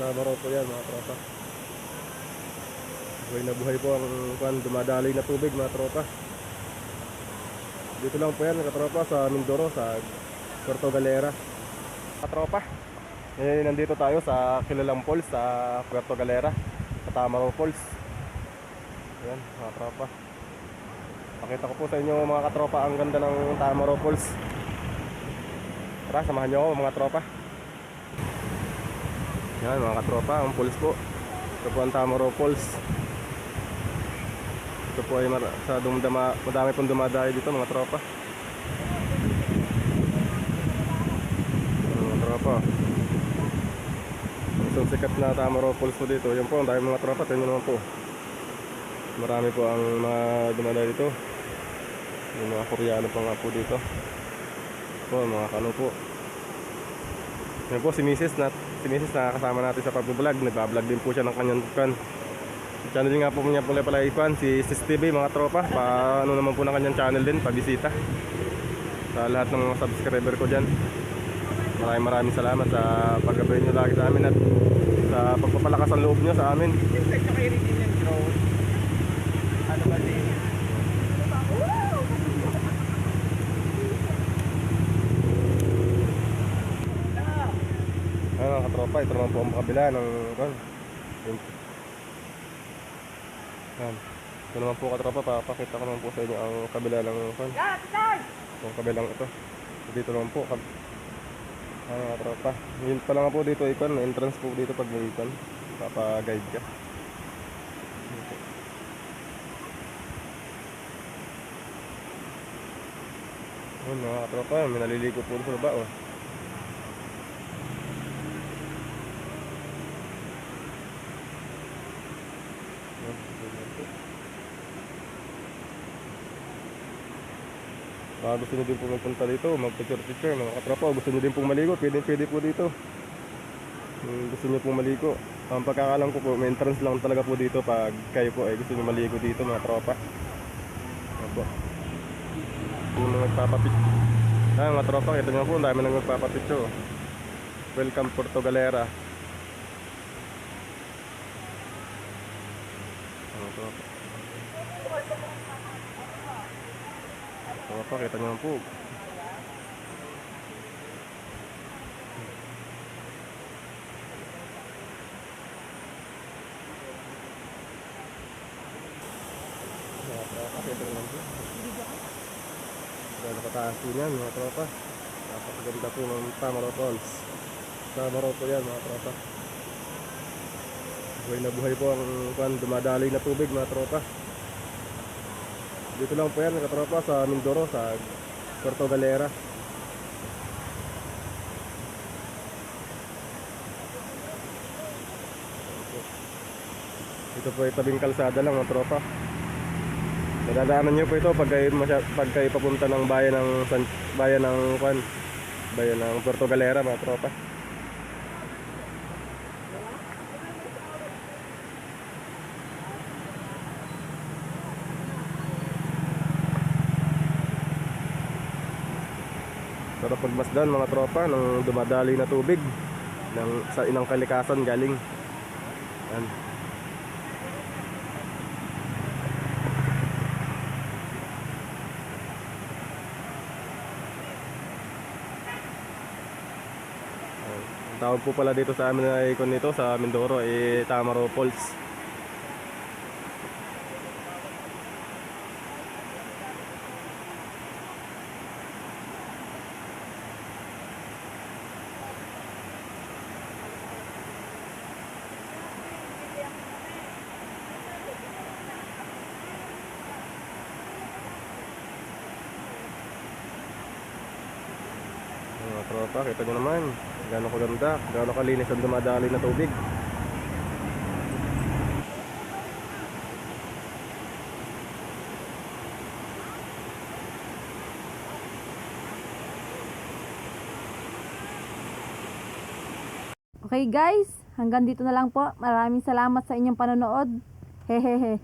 Tama po yan mga tropa. Buhay na buhay po ang dumadaloy na tubig mga tropa. Dito lang po yan mga tropa sa Mindoro, sa Puerto Galera. Mga tropa, nandito tayo sa kilalang falls sa Puerto Galera, sa Tamaro Falls. Ayan mga tropa, pakita ko po sa inyo mga katropa ang ganda ng Tamaro Falls. Tara, samahan nyo ako mga tropa. Yan mga katropa, ang falls po. Ito po ang Tamaro Falls. Ito po ay madami pong dumadayo dito mga tropa. Mga tropa, isang sikat na Tamaro Falls po dito. Yan po, ang dami mga tropa. Tingnan naman po, marami po ang mga dumadayo dito. Yung mga Koreano pa nga po dito. Po, mga kano po. Yan po si Mrs. na kasama natin sa pag-vlog. Nagbablog din po siya ng kanyang channel nga po niya pala ipan, si Sis TV mga tropa. Paano naman po ng kanyang channel din, pabisita sa lahat ng mga subscriber ko dyan. Maraming salamat sa pag-gabay nyo lagi sa amin at sa pagpapalakas ang loob nyo sa amin. Ano ba din? Ano mga katropa, ito naman po ang kabila ng ito naman po katropa, papakita ko naman po sa inyo ang kabila ng yung kabilang ito. Dito naman po ano mga katropa, yun pala nga po dito ikon, entrance po dito pag may ikon, papaguide ka. Yun mga katropa, may naliligo po sa baba. Gusto nyo din po magpunta dito, mag-picture mga katropa. Gusto nyo din pong maligo, pwede po dito. Gusto nyo pong maligo, ang pagkakalam ko po, may entrance lang talaga po dito pag kayo po ay gusto nyo maligo dito mga tropa. Opo, yung mga nagpapapicture mga tropa, kita nyo po, ang dami nang nagpapapicture. Welcome Puerto Galera mga tropa. Pakita nyo po. Pakita nyo po. Gano'n kataas po yan mga tropa. Napakaganda po ng Tamaro Falls. Tamaro po yan mga tropa. Buhay na buhay po ang dumadaloy na tubig mga tropa. Dito lang po yan mga tropa sa Mindoro, sa Puerto Galera. Dito po ay tabing kalsada lang mga tropa. Madadaanan nyo po ito pag kayo papunta ng bayan ng Puerto Galera mga tropa. Sarap pagmasdan mga tropa ng dumadaloy na tubig sa inang kalikasan galing. Yan. Ang tawag po pala dito sa amin na ikon nito sa Mindoro ay Tamaro Falls. Mga tropa, kita nyo naman gano'ng kaganda, gano'ng kalinis ang dumadaloy na tubig. Okay guys, hanggang dito na lang po. Maraming salamat sa inyong panonood. Hehehe.